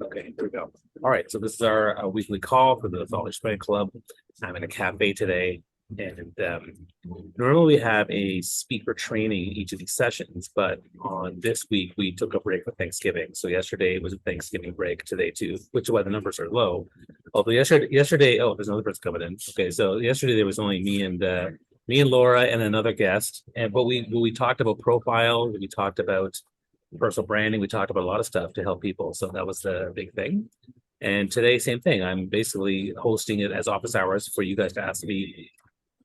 Okay, here we go. All right, so this is our weekly call for the TLB Club. I'm in a cafe today, and normally we have a speaker training each of these sessions, but on this week we took a break for Thanksgiving. So yesterday was a Thanksgiving break, today too, which is why the numbers are low. Although yesterday, oh, there's another person coming in. Okay, so yesterday there was only me and Laura and another guest, and but we talked about profile, we talked about personal branding. We talked about a lot of stuff to help people. So that was the big thing. And today, same thing. I'm basically hosting it as office hours for you guys to ask me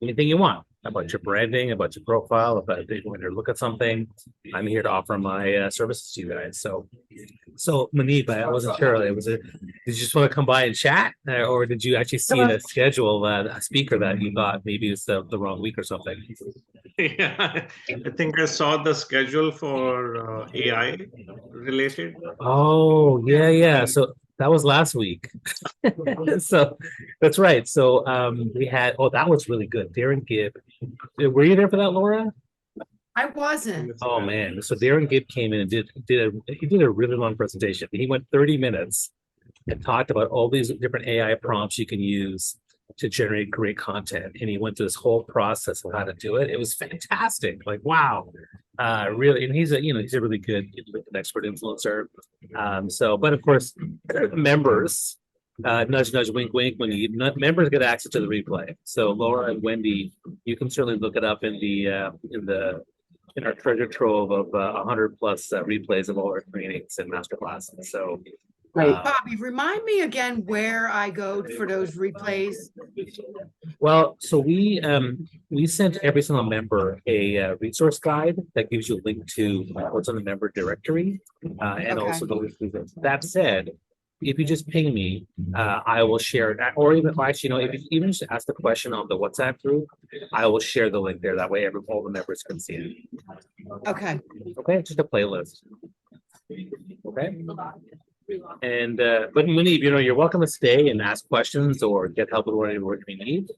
anything you want about your branding, about your profile, about if you want to look at something. I'm here to offer my services to you guys. So Manib, I wasn't sure. Did you just want to come by and chat, or did you actually see a schedule, a speaker that you thought maybe it's the wrong week or something? Yeah, I think I saw the schedule for AI related. Oh, yeah. So that was last week. So that's right. So we had, oh, that was really good. Darren Gibb. Were you there for that, Laura? I wasn't. Oh man. So Darren Gibb came in and he did a really long presentation. He went 30 minutes and talked about all these different AI prompts you can use to generate great content. And he went through this whole process of how to do it. It was fantastic. Like, wow. Really, and he's a really good expert influencer. But of course, members, nudge, nudge, wink, wink, when members get access to the replay. So Laura and Wendy, you can certainly look it up in our treasure trove of 100 plus replays of all our trainings and master classes. So Great. Bobby, remind me again where I go for those replays. Well, so we sent every single member a resource guide that gives you a link to what's on the member directory, and Okay. also the link to this. That said, if you just ping me, I will share it. Or even actually, if you even just ask the question on the WhatsApp group, I will share the link there. That way, all the members can see it. Okay. Okay, just a playlist. Okay. And but Munib, you're welcome to stay and ask questions or get help with whatever you need.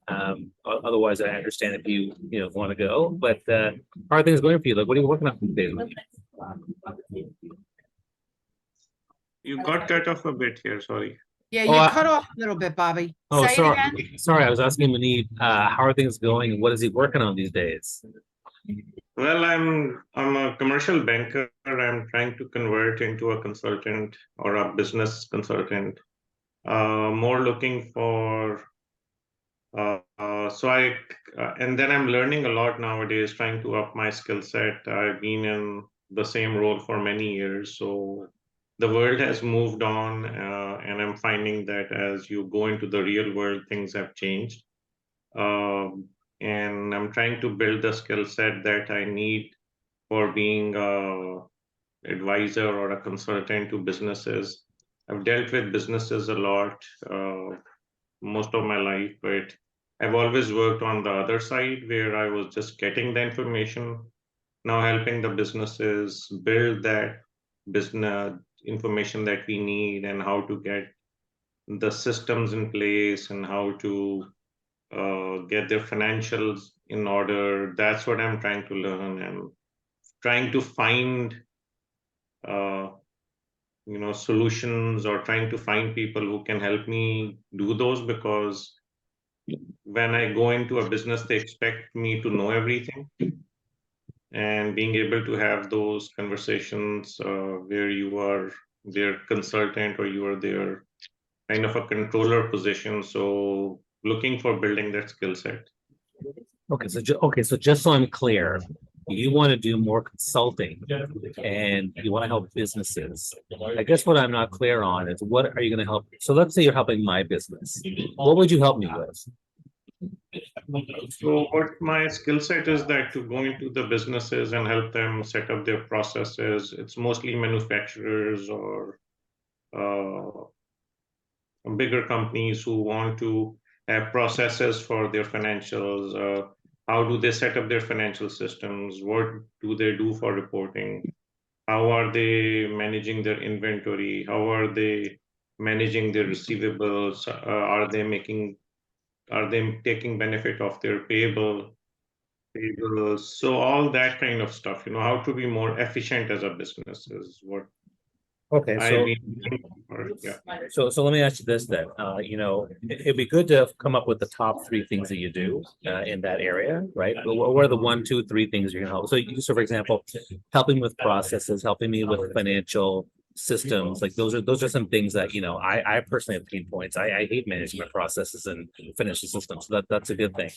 Otherwise, I understand if you want to go. But how are things going for you? Like, what are you working on today? You got cut off a bit here, sorry. Yeah, you cut off a little bit, Bobby. Oh, Say sorry. it again. Sorry, I was asking Munib, how are things going and what is he working on these days? Well, I'm a commercial banker. I'm trying to convert into a consultant or a business consultant. More looking for and then I'm learning a lot nowadays, trying to up my skill set. I've been in the same role for many years, so the world has moved on, and I'm finding that as you go into the real world, things have changed. And I'm trying to build the skill set that I need for being a advisor or a consultant to businesses. I've dealt with businesses a lot, most of my life, but I've always worked on the other side where I was just getting the information, now helping the businesses build that business information that we need and how to get the systems in place and how to get their financials in order. That's what I'm trying to learn and trying to find uh, solutions or trying to find people who can help me do those, because when I go into a business, they expect me to know everything. And being able to have those conversations where you are their consultant or you are their kind of a controller position. So looking for building that skill set. Okay, so just so I'm clear, you want to do more consulting and you want to help businesses. I guess what I'm not clear on is what are you going to help? So let's say you're helping my business. What would you help me with? So what my skill set is that to go into the businesses and help them set up their processes. It's mostly manufacturers or bigger companies who want to have processes for their financials. How do they set up their financial systems? What do they do for reporting? How are they managing their inventory? How are they managing their receivables? Are they taking benefit of their payables? So all that kind of stuff, how to be more efficient as a business is what Okay, I've so been, yeah. so let me ask you this then. It'd be good to come up with the top three things that you do in that area, right? But what are the one, two, three things you're gonna help? So for example, helping with processes, helping me with financial systems, like those are some things that I personally have pain points. I hate managing my processes and financial systems. So that's a good thing.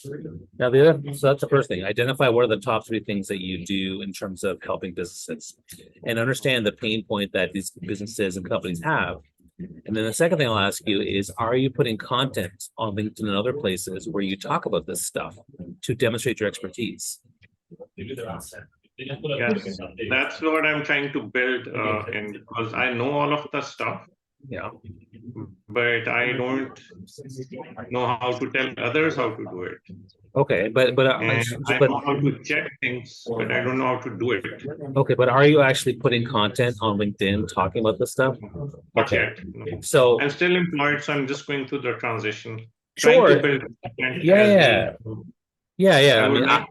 Now so that's the first thing. Identify what are the top three things that you do in terms of helping businesses, and understand the pain point that these businesses and companies have. And then the second thing I'll ask you is, are you putting content on LinkedIn and other places where you talk about this stuff to demonstrate your expertise? Yes, that's what I'm trying to build, and because I know all of the stuff, Yeah. but I don't know how to tell others how to do it. Okay, And I but know how to check things, but I don't know how to do it. okay, but are you actually putting content on LinkedIn talking about this stuff? Not Okay, yet. No. so I'm still employed, so I'm just going through the transition, trying sure, to build content yeah, as yeah, we. yeah. I I would mean, like.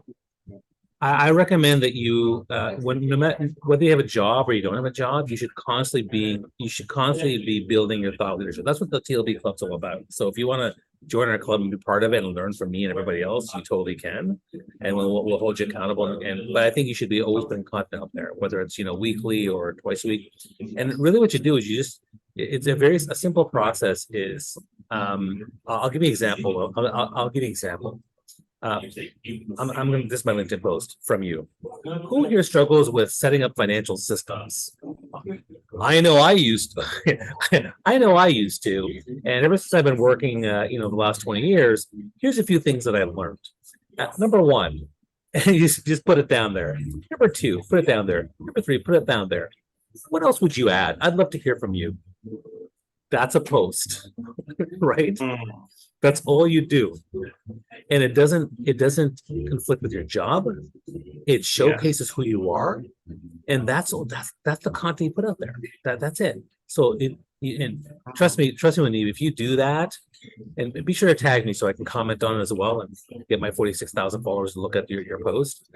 I recommend that you, when no matter whether you have a job or you don't have a job, you should constantly be building your thought leadership. That's what the TLB Club's all about. So if you want to join our club and be part of it and learn from me and everybody else, you totally can, and we'll hold you accountable. But I think you should be always putting content out there, whether it's weekly or twice a week. And really, what you do is it's a simple process. Is I'll give you an example. I'll give you an example. I'm going to this is my LinkedIn post from you. Who here struggles with setting up financial systems? I know I used to. I know I used to. And ever since I've been working, the last 20 years, here's a few things that I've learned. Number one, you just put it down there. Number two, put it down there. Number three, put it down there. What else would you add? I'd love to hear from you. That's a post, right? That's all you do. And it doesn't conflict with your job. It showcases who you are. And that's the content you put out there. That's it. So and trust me, Wendy, if you do that, and be sure to tag me so I can comment on it as well and get my 46,000 followers to look at your post.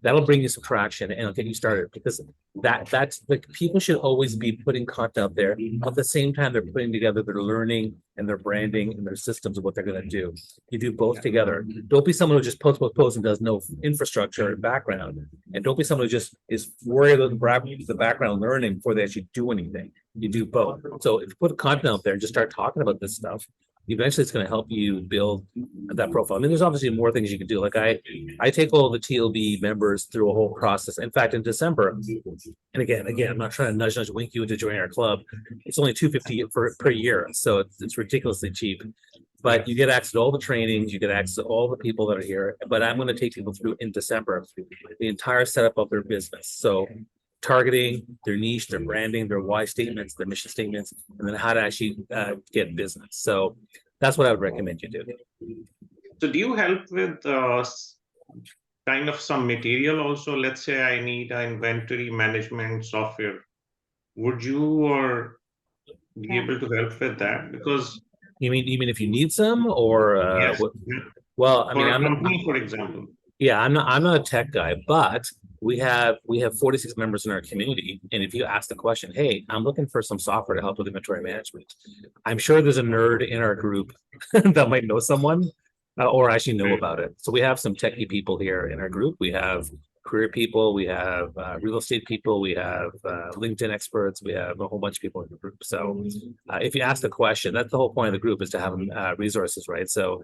That'll bring you some traction and it'll get you started, because that's like, people should always be putting content out there at the same time they're putting together their learning and their branding and their systems of what they're going to do. You do both together. Don't be someone who just posts and does no infrastructure and background, and don't be someone who just is worried about the background learning before they actually do anything. You do both. So if you put content out there and just start talking about this stuff, eventually it's going to help you build that profile. I mean, there's obviously more things you can do. Like I take all the TLB members through a whole process. In fact, in December, and again, I'm not trying to nudge wink you into joining our club. It's only $250 per year, so it's ridiculously cheap. But you get access to all the trainings, you get access to all the people that are here. But I'm going to take people through in December the entire setup of their business. So targeting, their niche, their branding, their why statements, their mission statements, and then how to actually get business. So that's what I would recommend you do. So do you help with kind of some material also? Let's say I need an inventory management software. Would you or be able to help with that? Because you mean if you need some, or yes. Well, I mean, I'm company, for example. Yeah, I'm not a tech guy, but we have 46 members in our community. And if you ask the question, hey, I'm looking for some software to help with inventory management, I'm sure there's a nerd in our group that might know someone or actually know about it. So we have some techie people here in our group. We have career people, we have real estate people, we have LinkedIn experts, we have a whole bunch of people in the group. So if you ask the question, that's the whole point of the group, is to have resources, right? So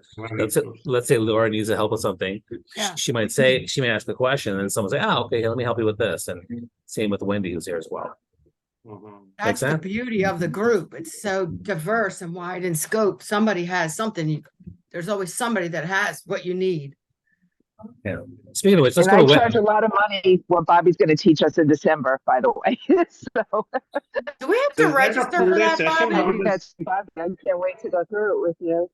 let's say Laura needs to help with something. Yeah. She might ask the question, and someone say, oh, okay, let me help you with this. And same with Wendy, who's here as well. That's the beauty of the group. It's so diverse and wide in scope. Somebody has something. There's always somebody that has what you need. Yeah. Speaking of which, let's and go I charge a lot of money what Bobby's going to teach us in December, by the way. So do we have to register for that, Bobby? That's Bobby. I can't wait to go through it with you.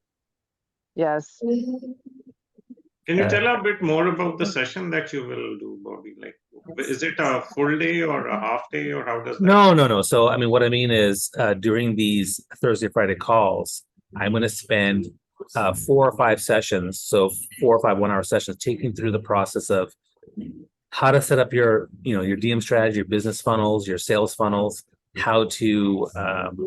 Yes. Can you tell a bit more about the session that you will do, Bobby? Like, is it a full day or a half day, or how does that? No. So I mean, what I mean is during these Thursday, Friday calls, I'm going to spend 4 or 5 sessions, so 4 or 5 1-hour sessions, taking through the process of how to set up your, your DM strategy, your business funnels, your sales funnels, how to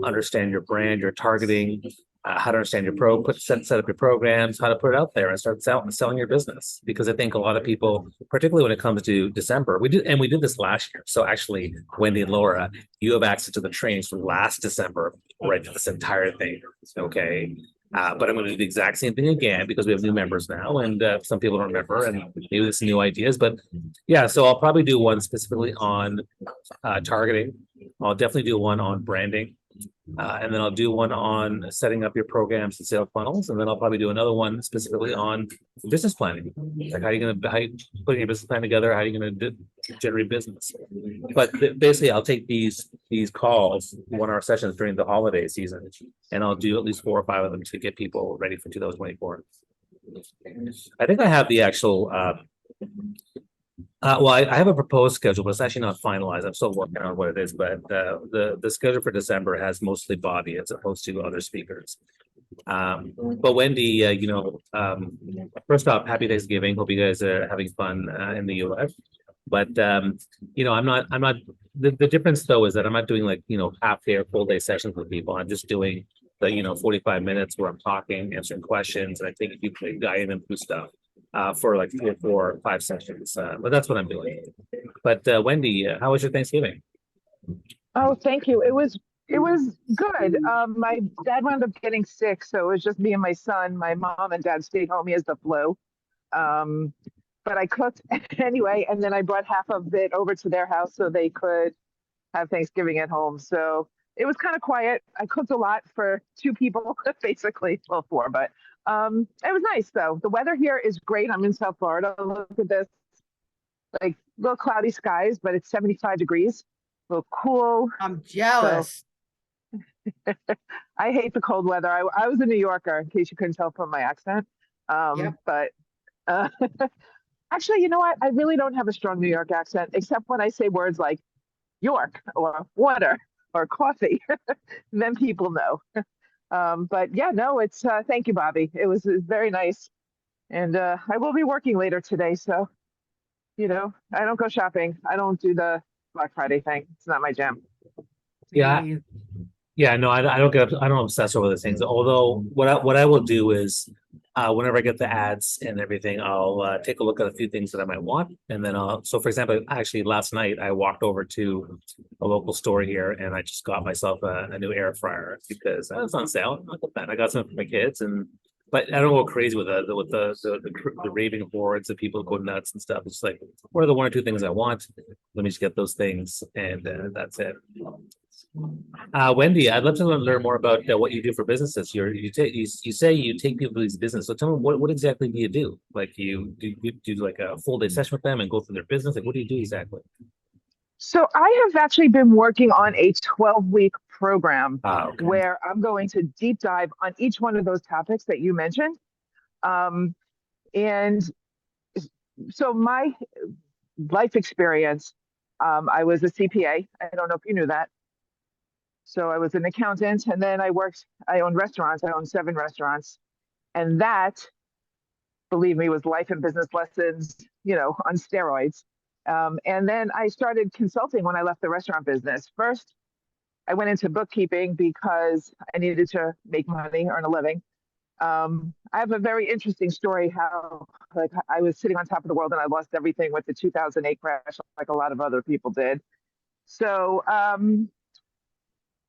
understand your brand, your targeting, how to understand your set up your programs, how to put it out there and start selling your business. Because I think a lot of people, particularly when it comes to December, we did this last year. So actually, Wendy and Laura, you have access to the trainings from last December, right, to this entire thing. Okay. But I'm going to do the exact same thing again because we have new members now, and some people don't remember, and maybe there's new ideas. But yeah, so I'll probably do one specifically on targeting. I'll definitely do one on branding, and then I'll do one on setting up your programs and sales funnels, and then I'll probably do another one specifically on business planning, like how you putting your business plan together, how are you going to generate business. But basically, I'll take these calls, 1 hour sessions during the holiday season, and I'll do at least 4 or 5 of them to get people ready for 2024. I think I have the actual. Well, I have a proposed schedule, but it's actually not finalized. I'm still working on what it is, but the schedule for December has mostly Bobby as opposed to other speakers. But Wendy, first off, happy Thanksgiving. Hope you guys are having fun in the US. But I'm not. The difference though is that I'm not doing like half day or full day sessions with people. I'm just doing the 45 minutes where I'm talking, answering questions, and I think you can guide them through stuff. For like 3 or 4 or 5 sessions, but that's what I'm doing. But Wendy, how was your Thanksgiving? Oh, thank you. It was good. My dad wound up getting sick, so it was just me and my son. My mom and dad stayed home. He has the flu. But I cooked anyway, and then I brought half of it over to their house so they could have Thanksgiving at home. So it was kind of quiet. I cooked a lot for 2 people, basically. Well, 4, but it was nice though. The weather here is great. I'm in South Florida. Look at this, like little cloudy skies, but it's 75 degrees, a little cool. I'm jealous. So, I hate the cold weather. I was a New Yorker, in case you couldn't tell from my accent. Yep. But actually, you know what? I really don't have a strong New York accent, except when I say words like York or water or coffee. Then people know. But yeah, no, it's thank you, Bobby. It was very nice. And I will be working later today. So, I don't go shopping. I don't do the Black Friday thing. It's not my jam. Yeah. Yeah, no, I don't I don't obsess over those things. Although what I will do is whenever I get the ads and everything, I'll take a look at a few things that I might want. And then so for example, actually last night I walked over to a local store here and I just got myself a new air fryer because it was on sale. I got some for my kids, but I don't go crazy with the raving hordes of people go nuts and stuff. It's like, what are the 1 or 2 things I want? Let me just get those things, and that's it. Wendy, I'd love to learn more about what you do for businesses. You say you take people to these businesses. So tell me, what exactly do you do? Like you do like a full day session with them and go through their business? Like what do you do exactly? So I have actually been working on a 12-week program Okay. where I'm going to deep dive on each one of those topics that you mentioned. And so my life experience, I was a CPA. I don't know if you knew that. So I was an accountant, and then I owned restaurants. I owned 7 restaurants. And that, believe me, was life and business lessons, on steroids. And then I started consulting when I left the restaurant business. First, I went into bookkeeping because I needed to make money, earn a living. I have a very interesting story how I was sitting on top of the world and I lost everything with the 2008 crash, like a lot of other people did. So,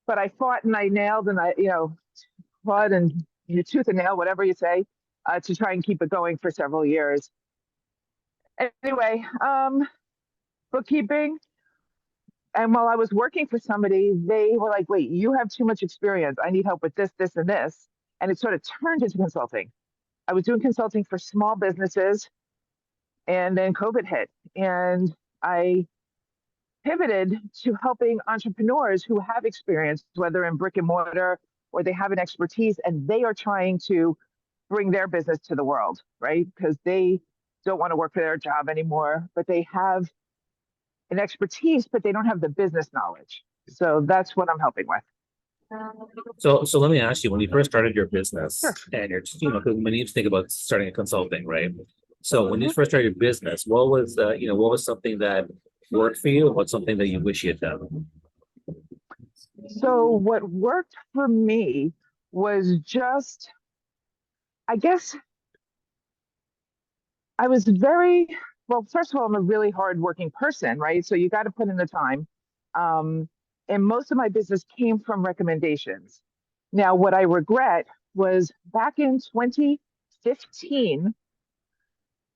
but I fought and I nailed and fought and tooth and nail, whatever you say, to try and keep it going for several years. Anyway, bookkeeping. And while I was working for somebody, they were like, wait, you have too much experience. I need help with this, this, and this. And it sort of turned into consulting. I was doing consulting for small businesses, and then COVID hit. And I pivoted to helping entrepreneurs who have experience, whether in brick and mortar or they have an expertise, and they are trying to bring their business to the world, right? Because they don't want to work for their job anymore, but they have an expertise, but they don't have the business knowledge. So that's what I'm helping with. So let me ask you, when you first started your business, Sure. and you're when you think about starting a consulting, right? So when you first started your business, what was what was something that worked for you? And what's something that you wish you had done? So what worked for me was just, I guess I was well, first of all, I'm a really hardworking person, right? So you got to put in the time. And most of my business came from recommendations. Now, what I regret was back in 2015,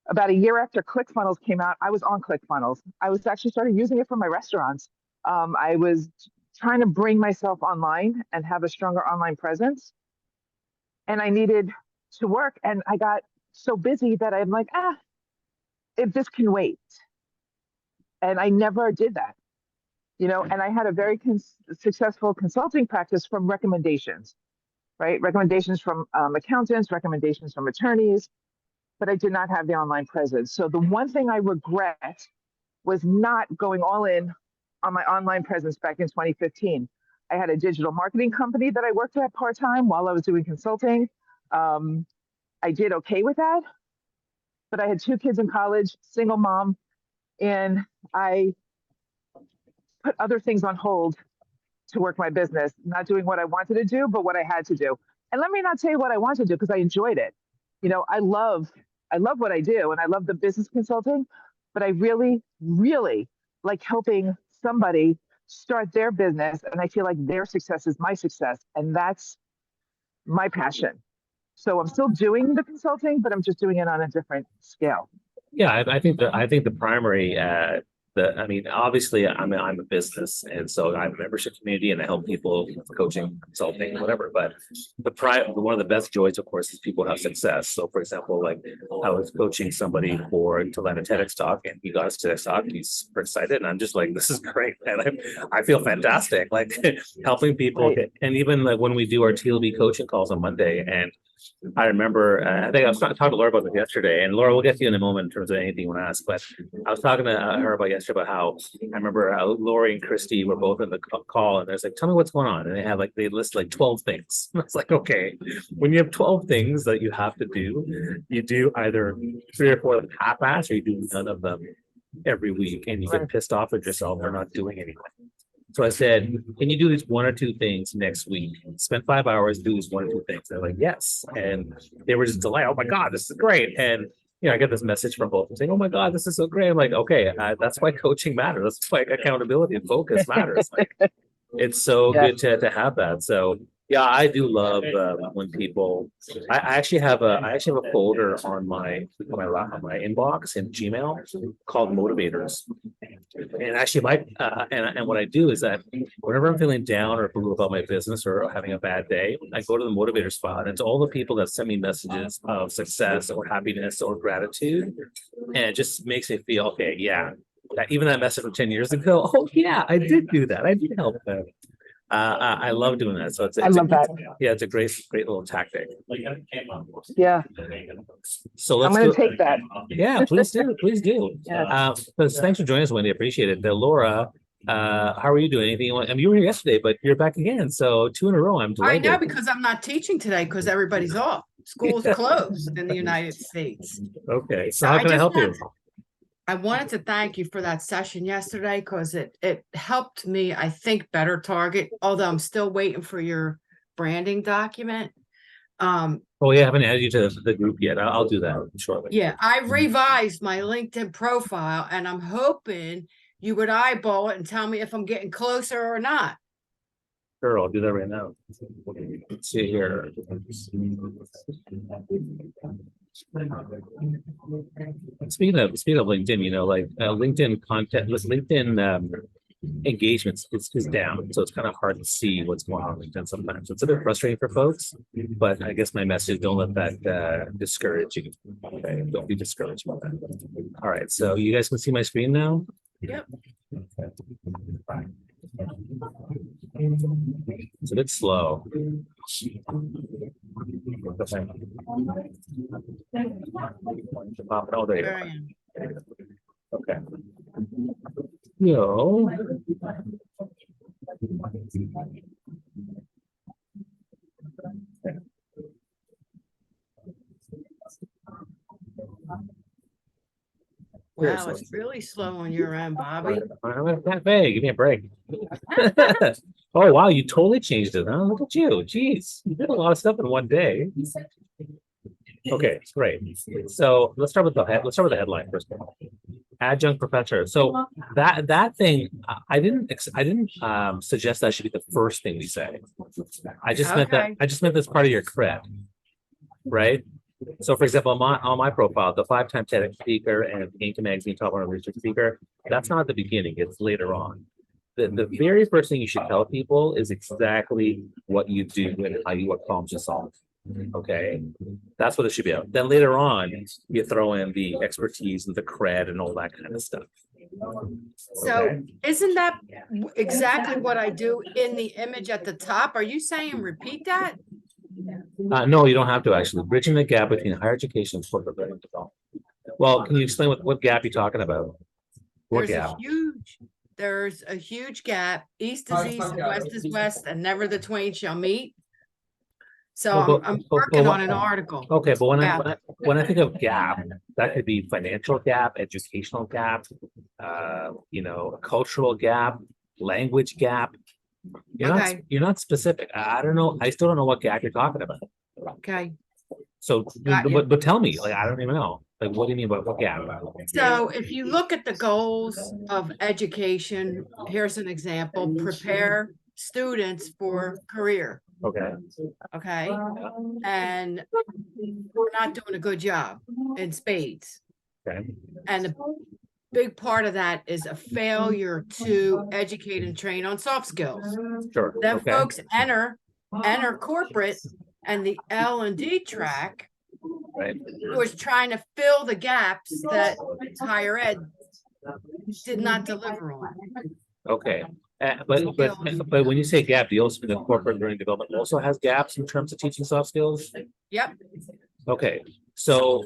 about a year after ClickFunnels came out, I was on ClickFunnels. I was actually started using it for my restaurants. I was trying to bring myself online and have a stronger online presence. And I needed to work. And I got so busy that I'm like, if this can wait. And I never did that, and I had a very successful consulting practice from recommendations, right? Recommendations from accountants, recommendations from attorneys, but I did not have the online presence. So the one thing I regret was not going all in on my online presence back in 2015. I had a digital marketing company that I worked at part-time while I was doing consulting. I did okay with that, but I had 2 kids in college, single mom, and I put other things on hold to work my business, not doing what I wanted to do, but what I had to do. And let me not say what I want to do because I enjoyed it. I love what I do and I love the business consulting, but I really, really like helping somebody start their business. And I feel like their success is my success. And that's my passion. So I'm still doing the consulting, but I'm just doing it on a different scale. Yeah, I think the primary obviously I'm a business, and so I have a membership community and I help people with coaching, consulting, whatever. But one of the best joys, of course, is people have success. So for example, like I was coaching somebody to land a TEDx talk, and he got his TEDx talk, he's super excited, and I'm just like, this is great, man. I feel fantastic, like helping people. Right. And even like when we do our TLB coaching calls on Monday, and I remember, I think I was talking to Laura about this yesterday, and Laura, we'll get to you in a moment in terms of anything you want to ask, but I was talking to her about yesterday about how I remember Lori and Christy were both in the call, and there's like, tell me what's going on. And they list like 12 things. I was like, okay, when you have 12 things that you have to do, you do either 3 or 4 of them half-ass, or you do none of them every week, and you get pissed off at yourself for not doing anything. So I said, can you do these 1 or 2 things next week? Spend 5 hours, do these 1 or 2 things. They're like, yes. And they were just delighted. Oh my God, this is great. And I get this message from both of them saying, oh my God, this is so great. I'm like, okay, that's why coaching matters. That's why accountability and focus matters. Like, it's so good to have that. So yeah, I do love when people. I actually have a folder on my inbox in Gmail called motivators. And actually, and what I do is that whenever I'm feeling down or blue about my business or having a bad day, I go to the motivator spot, and it's all the people that send me messages of success or happiness or gratitude, and it just makes me feel okay. Yeah, even that message from 10 years ago. Oh yeah, I did do that. I did help them. I love doing that. So I love that. Yeah, it's a great little tactic. Yeah. So I'm going to take that. Yeah, please do. Please do. Yeah. Thanks for joining us, Wendy. I appreciate it. Laura, how are you doing? Anything you want? I mean, you were here yesterday, but you're back again. So 2 in a row. I'm delighted. I know, because I'm not teaching today because everybody's off. School's closed in the United States. Okay. So how can I help you? I wanted to thank you for that session yesterday because it helped me, I think, better target, although I'm still waiting for your branding document. Oh yeah, I haven't added you to the group yet. I'll do that shortly. Yeah, I revised my LinkedIn profile, and I'm hoping you would eyeball it and tell me if I'm getting closer or not. Sure, I'll do that right now. Let's see here. Speaking of LinkedIn, like LinkedIn content, LinkedIn engagements is down, so it's kind of hard to see what's going on LinkedIn sometimes. It's a bit frustrating for folks, but I guess my message: don't let that discourage you. Okay, don't be discouraged by that. All right, so you guys can see my screen now. Yep. Okay. It's a bit slow. Oh, there you are. Okay. No. very Wow, slow. it's really slow on your end, Bobby. I'm at a cafe. Give me a break. Oh wow, you totally changed it, huh? Look at you. Jeez, you did a lot of stuff in one day. Okay, great. So let's start with the headline first of all. Adjunct professor. So that thing, I didn't suggest that should be the first thing we say. I just meant that Okay. I just meant that's part of your cred, right? So, for example, on my profile, the 5-time TEDx speaker and Inc. magazine top 100 research speaker, that's not at the beginning, it's later on. The very first thing you should tell people is exactly what you do and what problems you solve. Okay, that's what it should be about. Then later on, you throw in the expertise and the cred and all that kind of stuff. So isn't that exactly what I do in the image at the top? Are you saying repeat that? No, you don't have to actually. Bridging the gap between higher education and corporate learning development. Well, can you explain what gap you're talking about? What gap? There's a huge gap. East is east and west is west, and never the twain shall meet. So I'm working on an article. Okay, but when I think of gap, that could be financial gap, educational gap, a cultural gap, language gap. You're not specific. I don't know. I still don't know what gap you're talking about. Okay. So, but tell me, like, I don't even know. Like, what do you mean by what gap? So if you look at the goals of education, here's an example: prepare students for career. Okay. Okay. And we're not doing a good job in spades. Okay. And the big part of that is a failure to educate and train on soft skills. Sure. Then Okay. folks enter corporate and the L&D track, Right. was trying to fill the gaps that higher ed did not deliver on. Okay. But when you say gap, do you also mean the corporate learning development also has gaps in terms of teaching soft skills? Yep. Okay. So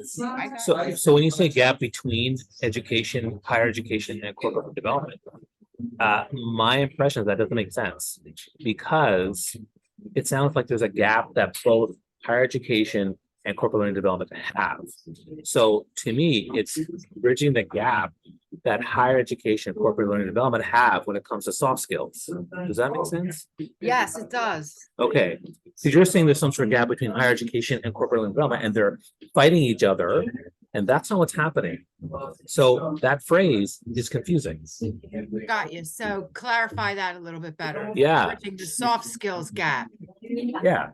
when you say gap between education, higher education, and corporate development, my impression is that doesn't make sense because it sounds like there's a gap that both higher education and corporate learning development have. So to me, it's bridging the gap that higher education and corporate learning development have when it comes to soft skills. Does that make sense? Yes, it does. Okay, because you're saying there's some sort of gap between higher education and corporate learning development, and they're fighting each other, and that's not what's happening. So that phrase is confusing. Got you. So clarify that a little bit better. Yeah. Bridging the soft skills gap. Yeah,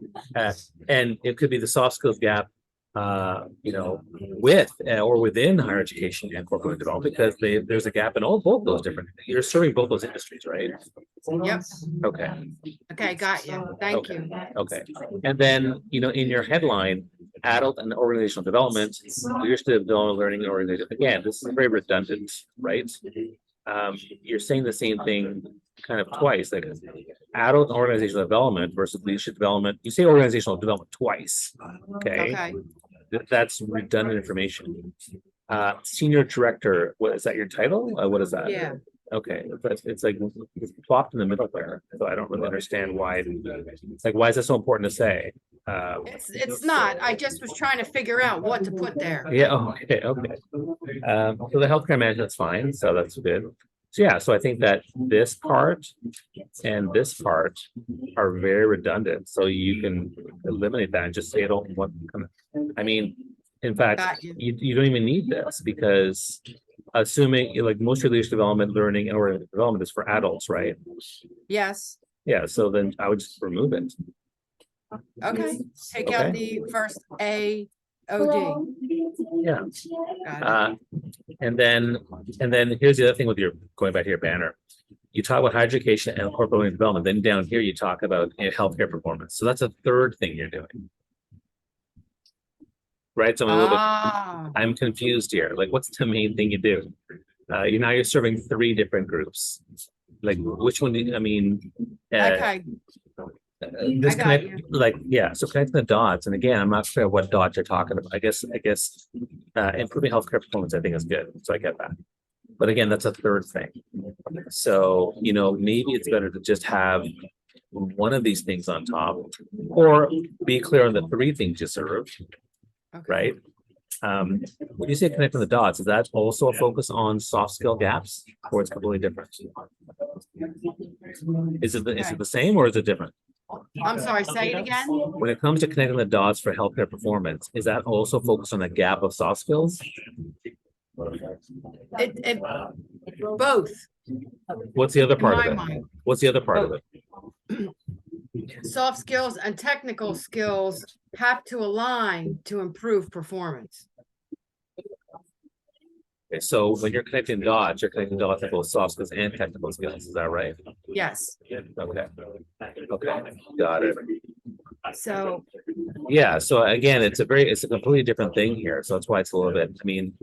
and it could be the soft skills gap, with or within higher education and corporate development, because there's a gap in both those different. You're serving both those industries, right? Yep. Okay. Okay, got you. Thank you. Okay, and then in your headline, adult and organizational development, leadership development, learning, and organization. Again, this is very redundant, right? You're saying the same thing kind of twice, like adult and organizational development versus leadership development. You say organizational development twice. Okay. That's redundant information. Senior director, what is that your title? What is that? Yeah. Okay, but it's like it's plopped in the middle there, so I don't really understand why. It's like, why is it so important to say? It's not. I just was trying to figure out what to put there. Yeah. Okay. So the healthcare management's fine, so that's good. So yeah, so I think that this part and this part are very redundant. So you can eliminate that and just say, I don't want. I mean, in fact, you don't even need this, because assuming like most of your leadership development, learning, and organizational development is for adults, right? Yes. Yeah. So then I would just remove it. Okay. Take out the first A, O, D. Yeah. Got it. And then here's the other thing with your going back to your banner. You talk about higher education and corporate learning development. Then down here you talk about healthcare performance. So that's a third thing you're doing. Right. So I'm a little bit, I'm confused here. Like, what's the main thing you do? You're serving 3 different groups. Like, which one do you, I mean, Okay. disconnect, so connecting the dots. And again, I'm not sure what dots you're talking about. I guess improving healthcare performance, I think, is good. So I get that. But again, that's a third thing. So, maybe it's better to just have one of these things on top, or be clear on the 3 things you serve. Okay. Right. When you say connecting the dots, is that also a focus on soft skill gaps, or it's completely different? Is it the same or is it different? I'm sorry, say it again. When it comes to connecting the dots for healthcare performance, is that also focused on the gap of soft skills? It both. What's the other In part my of it? mind. What's the other part of it? Soft skills and technical skills have to align to improve performance. Okay, so when you're connecting dots to both soft skills and technical skills. Is that right? Yes. Okay. Okay. Got it. So Yeah. So again, it's a completely different thing here. So that's why it's a little bit. I mean,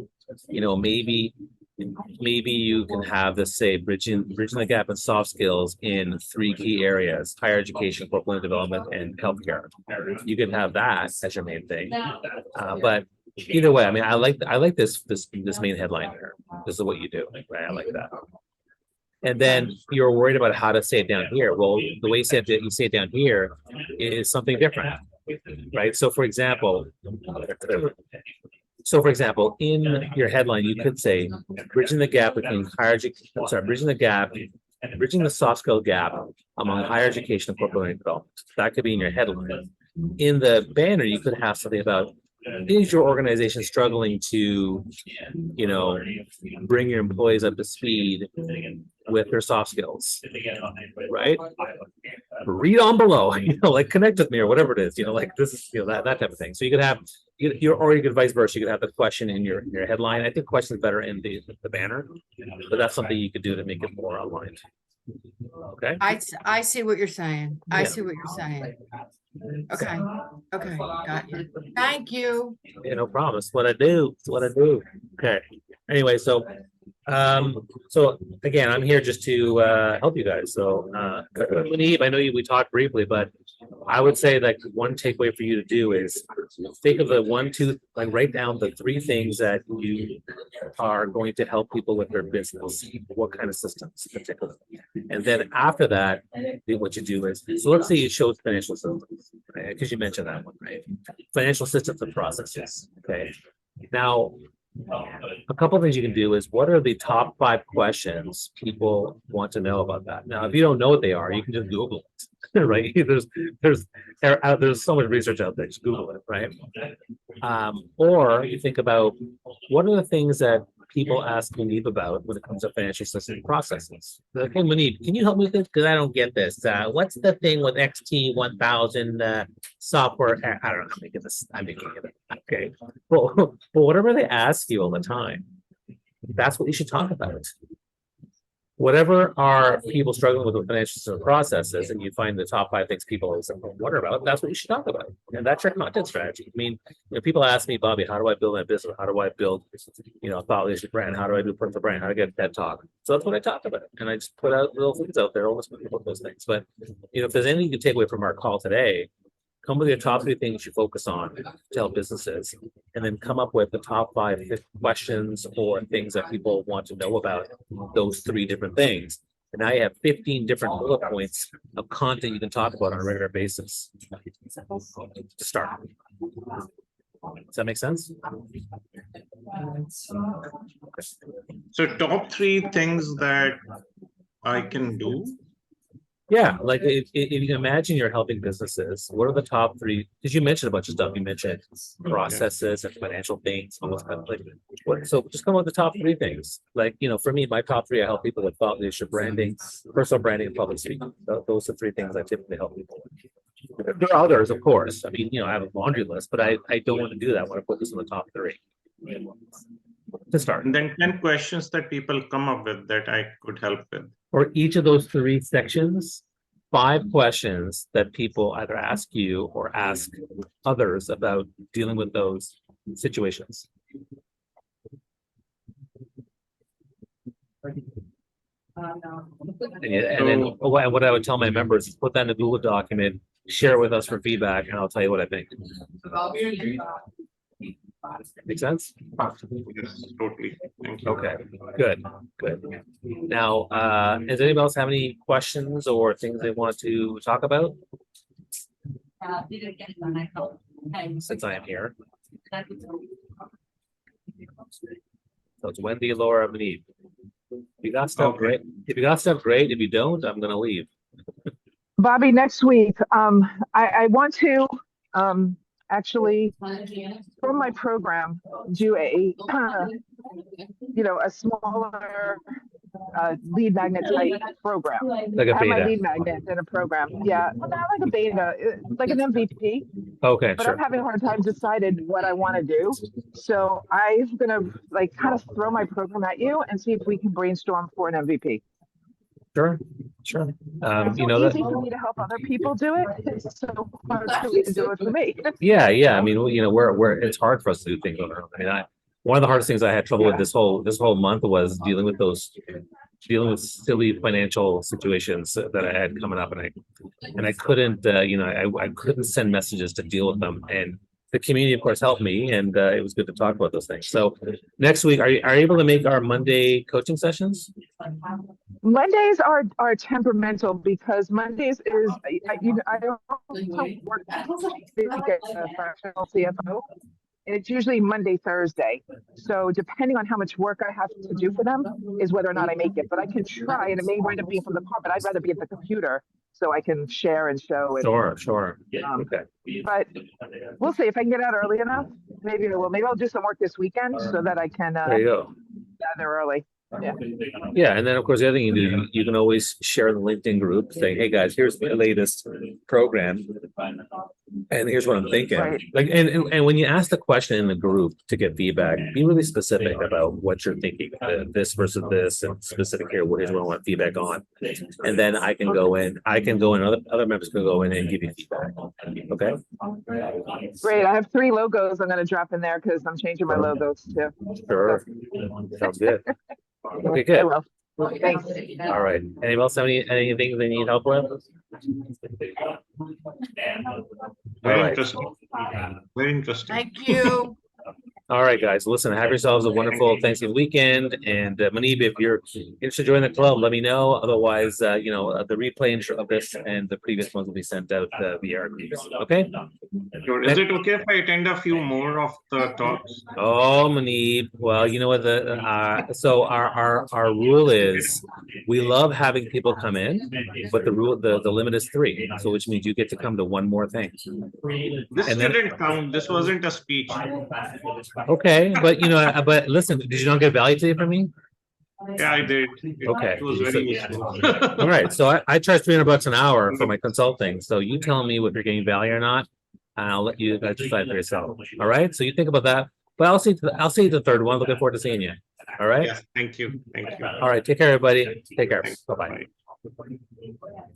maybe you can have this say bridging the gap in soft skills in 3 key areas: higher education, corporate development, and healthcare. You can have that as your main thing. But either way, I mean, I like this main headline here. This is what you do, right? I like that. And then you're worried about how to say it down here. Well, the way you say it down here is something different, right? So for example, in your headline, you could say bridging the gap between bridging the soft skill gap among higher education and corporate learning development. That could be in your headline. In the banner, you could have something about, is your organization struggling to, bring your employees up to speed with their soft skills, right? Read on below, like connect with me or whatever it is, like this is, that type of thing. So you could have, or you could vice versa. You could have the question in your headline. I think question is better in the banner, but that's something you could do to make it more aligned. Okay. I see what you're saying. I Yeah. see what you're saying. Okay. Okay. Got you. Thank you. Yeah, no problem. It's what I do. It's what I do. Okay. Anyway, so again, I'm here just to help you guys. So Munib, I know we talked briefly, but I would say like one takeaway for you to do is think of write down the 3 things that you are going to help people with their business. What kind of systems in particular? And then after that, what you do is, so let's say you showed financial systems, right? Because you mentioned that one, right? Financial systems and processes. Okay. Now, a couple of things you can do is, what are the top 5 questions people want to know about that? Now, if you don't know what they are, you can just Google it, right? There's so much research out there. Just Google it, right? Or you think about, what are the things that people ask Munib about when it comes to financial system processes? They're like, hey, Munib, can you help me with this? Because I don't get this. What's the thing with XT1000 software? I don't know. I'm making it. Okay. Well, whatever they ask you all the time, that's what you should talk about. Whatever are people struggling with financial system processes, and you find the top 5 things people always wonder about, that's what you should talk about. And that's your content strategy. I mean, people ask me, Bobby, how do I build my business? How do I build, a thought leadership brand? How do I do personal brand? How do I get that talk? So that's what I talk about. And I just put out little things out there, almost those things. But, if there's anything you can take away from our call today, come with your top 3 things you focus on to help businesses, and then come up with the top 5 questions or things that people want to know about those 3 different things. And now you have 15 different bullet points of content you can talk about on a regular basis to start. Does that make sense? So top 3 things that I can do. Yeah, like if you can imagine you're helping businesses, what are the top 3? Because you mentioned a bunch of stuff. You mentioned processes and financial things, almost kind of like, so just come up with the top 3 things. Like, for me, my top 3, I help people with thought leadership, branding, personal branding, and public speaking. Those are 3 things I typically help people with. There are others, of course. I mean, I have a laundry list, but I don't want to do that. I want to focus on the top 3 to start. And then 10 questions that people come up with that I could help with. For each of those 3 sections, 5 questions that people either ask you or ask others about dealing with those situations. And then what I would tell my members is put that in a Google document, share it with us for feedback, and I'll tell you what I think. Make sense? Yes, totally. Thank you. Okay, good. Now, does anybody else have any questions or things they want to talk about? Since I am here. So it's Wendy, Laura, Manib. If you got stuff, Okay. great. If you got stuff, great. If you don't, I'm gonna leave. Bobby, next week, I want to actually from my program do a a smaller lead magnet type program. Like a I have my beta. lead magnet in a program. Yeah, well, not like a beta, like an MVP. Okay, But sure. I'm having a hard time deciding what I want to do. So I'm gonna like kind of throw my program at you and see if we can brainstorm for an MVP. Sure, sure. It's You so know that. easy for me to help other people do it. It's so hard for me to do it for me. Yeah, yeah. I mean, we're it's hard for us to do things on our own. I mean, one of the hardest things I had trouble with this whole month was dealing with silly financial situations that I had coming up, and I couldn't, I couldn't send messages to deal with them. And the community, of course, helped me, and it was good to talk about those things. So next week, are you able to make our Monday coaching sessions? Mondays are temperamental because Mondays is I don't work to get a fractional CFO, and it's usually Monday, Thursday. So depending on how much work I have to do for them is whether or not I make it. But I can try, and it may wind up being from the car, but I'd rather be at the computer so I can share and show. And, Sure. Okay. but we'll see if I can get out early enough. Maybe I will. Maybe I'll do some work this weekend so that I can There you go. gather early. Yeah, and then of course the other thing you do, you can always share the LinkedIn group, say, "Hey guys, here's the latest program, and here's what I'm thinking." Right. Like, and when you ask the question in the group to get feedback, be really specific about what you're thinking. This versus this, and specific here. Here's what I want feedback on, and then I can go in. Other members can go in and give you feedback. Okay. Great. I have 3 logos I'm going to drop in there because I'm changing my logos too. Sure. Sounds good. Okay, I good. will. Thanks. All right. Anyone else have anything they need help with? Very All right. interesting. Very interesting. Thank you. All right, guys, listen, have yourselves a wonderful Thanksgiving weekend. And Manib, if you're interested to join the club, let me know. Otherwise, the replay of this and the previous ones will be sent out via our groups. Okay? Sure. Is it okay if I attend a few more of the talks? Oh, Manib. Well, you know what so our rule is we love having people come in, but the limit is 3. So which means you get to come to one more thing. This And then- didn't count. This wasn't a speech. Okay, but but listen, did you not get value today from me? Yeah, I did. Okay. It was very useful. All right, so I charge $300 an hour for my consulting. So you tell me if you're getting value or not, and I'll let you guys decide for yourself. All right, so you think about that. But I'll see the third one. Looking forward to seeing you. All right. Yes, thank you. Thank you. All right. Take care, everybody. Take care. Thanks. Bye bye. Bye.